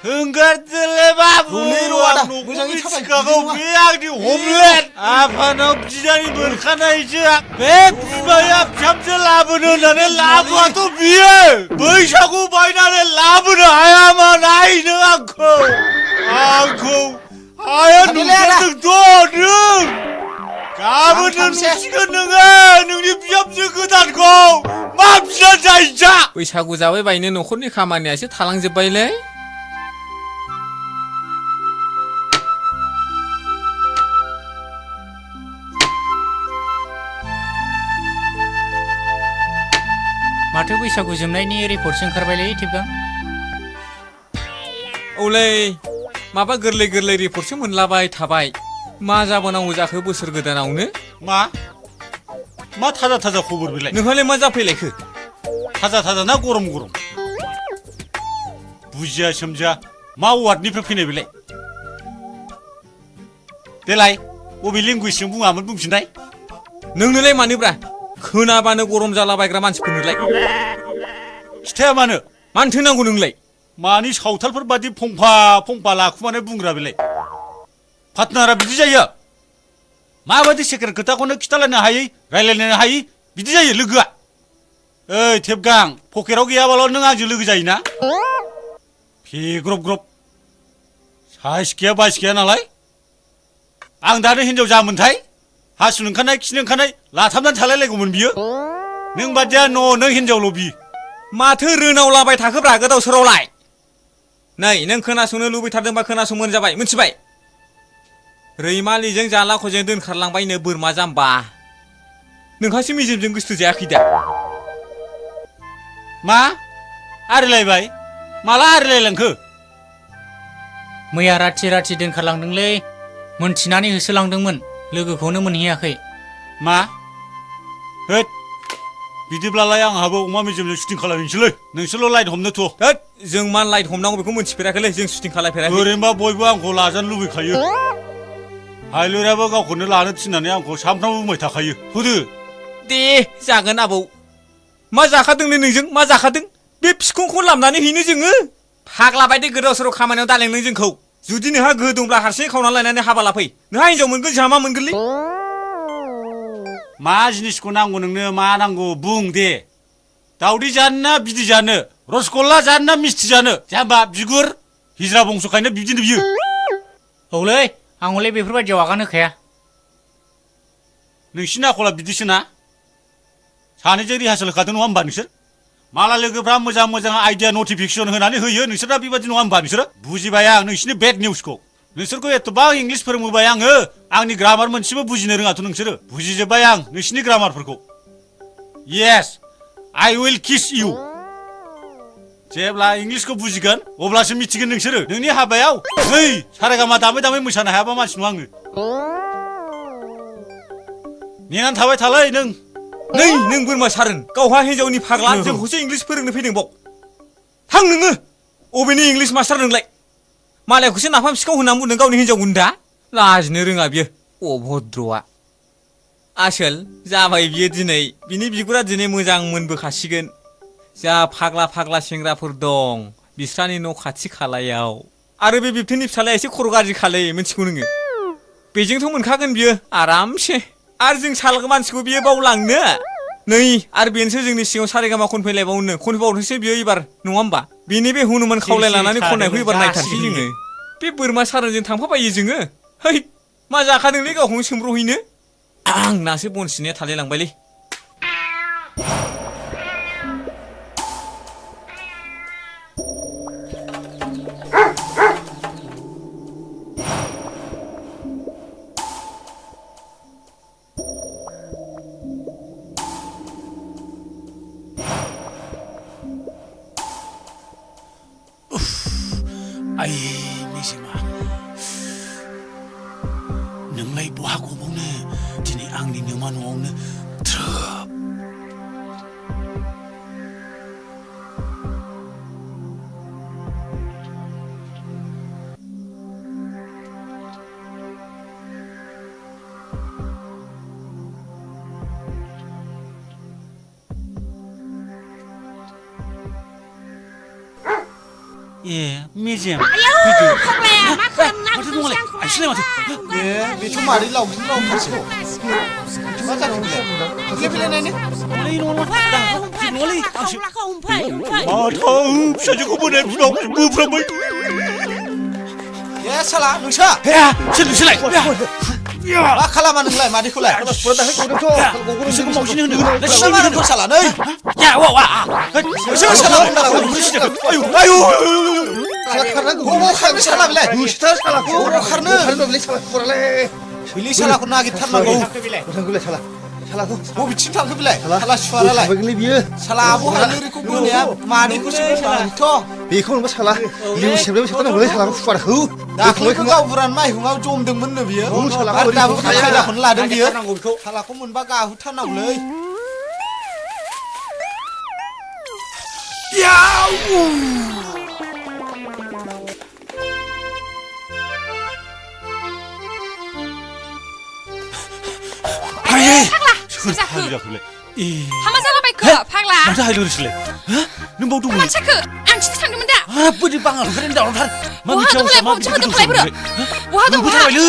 흥가들레 놀래로하다. 바보 모장이 미치가고 왜양이 홈렛 아파너 지자니 머카나 이제 배 비바야 잠들 라브는 나는 라브와 또 비에 뭐샤고 바이나는 라브는 아야만 아이는 않고 아야 누구든 또는 가브는 우시가 능아 능이 비합즈 그단고 맘시나 자이자 बैसागु जाबाय बायनो न'खरनि खामानियासो थालांजोब्बायलै माथो बैसागु जोबनायनि रिपर्टसो ओंखारबायलै टिपगां औलै माबा गोरलै गोरलै रिपर्टसो मोनलाबाय थाबाय मा जाबावनांगौ जाखो बोसोर गोदानावनो मा 타자 타자 खबर बेलाय नोंहालाय मा जाफैलायखो 타자 ना गरम बुजिया सोमजिया मा वार्डनिफ्राय फैनाय बेलाय देलाय बबे लेंगुवेजजों बुङामोन बुंफिननाय नोंनोलाय मानोब्रा खोनाबानो गरम जालाबायग्रा मानसिफोरनोलाय खिथाया मानोथो नांगौ नोंलाय मानि सावथालफोर बादि फंफा लाखुमानाय बुंग्रा बेलाय पार्टनारा बिदि जायो माबादि सेकेन्ड खोथाखौनो खिथालायनो हायै रायलायनो हायै बिदि जायो लोगोआ ओइ टेपगां पकेटाव गैयाबाल' नों आंजों लोगो जायोना फेग्रब साइस गैया बाइस गैया नालाय आं दानो हिनजाव जामोनथाय हासुनो ओंखारनाय खिनो ओंखारनाय लाथाबनानै थालायलायगौमोन बियो नों बादिया नों हिनजावल' बियो माथो रोनावलाबाय थाखोब्रा गोदाव सोरावलाय नै नों खोनासंनो लुबैथारदोंबा खोनासंबानो जाबाय मिथिबाय रैमालिजों जालाख'जों दोनखारलांबायनो बोरमा जाम्बा नोंहासो मेजेमजों गोसो जायाखै दा मा आरिलायबाय माला आरिलायलांखो मैया राथि दोनखारलांदोंलै मोनथिनानै होसोलांदोंमोन लोगोखौनो मोनहैयाखै मा होद बिदिब्लालाय आंहाबो अमा मेजेमजों शुटिं खालामनोसैलै नोंसोरल' लाइट हमनो थ' होद जों मा लाइट हमनांगौ बेखौ मोनथिफेराखैलै जों शुटिं खालामफेराखै ओरैनोबा बयबो आंखौ लाजानो लुबैखायो हायलुराबो गावखौनो लानो थिननानै आंखौ सामफ्रामबो बुंबाय थाखायो होदो दे जागोन आबौ मा जाखादोंलै नोंजों मा जाखादों बे फिखुंखौ लामनानै हैनो जोङो फाग्ला बायदि गोदाव सोराव खामानियाव दालें नों जोंखौ जुदि नोंहा गोहो दंब्ला हारसिङै खावनानै लायनानै हाबा लाफै नोंहा हिनजाव मोनगोन जोंहा मा मोनगोनलै मा जिनिसखौ नांगौ नोंनो मा नांगौ बुं दे दावदै जानो ना बिदै जानो रसगल्ला जानो ना मिस्थि जानो जाम्बा बिगुर हिजरा बंस'खायनो बिदिनो बियो औलै आं हले बेफोरबायदियाव आगान होखाया नोंसिनि आखला बिदिसो ना सानैजों रिहार्सेल होखादों नङा होमबा नोंसोर माला लोगोफ्रा मोजां आइडिया नटिफिकेसन होनानै होयो नोंसोरना बेबादि नङा होमबा नोंसोरो बुजिबाय आं नोंसिनि बेड निउसखौ नोंसोरखौ एथ'बां इंलिस फोरोंबोबाय आङो आंनि ग्रामार मोनसेबो बुजिनो रोङाथ' नोंसोरो बुजिजोब्बाय आं नोंसिनि ग्रामारफोरखौ येस आइ उइल किस इउ जेब्ला इंलिसखौ बुजिगोन अब्लासो मिथिगोन नोंसोरो नोंनि हाबायाव नै सारेगामा दामै मोसानो हायाबा मानसि नङा आङो नेनानै थाबाय थालाय नों नै नों बोरमा सारोन गावहा हिनजावनि फाग्ला जोंखौसो इंलिस फोरोंनो फैदों बाव थां नोङो अबेनि इंलिस मास्टार नोंलाय मालायखौसो नाफाम सिखाव होननानै बुंदों गावनि हिनजाव गुन्दा लाजिनो रोङा बियो अभद्रआ आसोल जाबाय बियो दिनै बिनि बिगुरा दिनै मोजां मोनबोखासिगोन जा फाग्ला सेंग्राफोर दं बिस्रानि न' खाथि खालायाव आरो बे बिबथैनि फिसालाया एसे खर' गाज्रि खालै मिथिगौ नोङो बेजोंथ' मोनखागोन बियो आरामसे आरो जों सालग मानसिखौ बियो बावलांनो नै आरो बेनोसो जोंनि सिगाङाव सारेगामा खनफैबावनोसो बियो एबार नङा होमबा बेनि बे हनुमान खावलाय लानानै खननायखौ एबार नायथारसै जोङो बे बोरमा सारोनजों थांफाबायो जोङो है मा जाखादोंलै गावखौनो सोमब्रहैनो आंनासो बन सिननाया थालायलांबायलै आइ मेजेमा नोंलाय बहा गबावनो दिनै आंनि नोमा न'आवनो थ्रोब 예, मेजेम. Ayo, Pogla, मा खालामना माथो दङलाय? आइसोलाय माथो? ए बेथ' मारै लावफिन लावफिनसो मा जाखो बेलाय फैलाय नायनो नङालै नङालै आंसो Pogla umpai. माथो फिसाजोखौ बोनाय बिनाव बुफ्रांबाय. ए साला नोंसा हे सोलाय मा खालामा नोंलाय मादैखौलाय बिसोरखौ मावजिनो होनो नोंसा मा होनखौ साला नै या वा वा नोंसोर साला आयु आयु बबाव खारनो साला बेलाय बबाव खारनो बिलि सालाखौ नागिरथारनांगौ बबेथिं थांखो बेलाय साला सुवारालाय साला आब' हालुरिखौ बोनाया मादैखौसो बोनायथ' बेखौ नोंबो साला लिउ सेबनायबो सेबथारनांगौलै सालाखौ फुवारखौ दाख्लैबो गावबुरान माइहुङाव जमदोंमोननो बियो आरो दाबो खायदाखौनो लादों बियो सालाखौ मोनबा गाहुथारनांगौलै सोर हालु जाखोलाय ए हामा जालाबायखो फाग्ला माथो हालु रिसलाय नों बाव दंमोन मानसिखो आं खिथि थांदोंमोन दा हाब बोरै बाङा ओंखारनानै दावरावथार मा बहा मिथियाव दंलाय मा बहा दंलाय बहा दं बोथारबायलै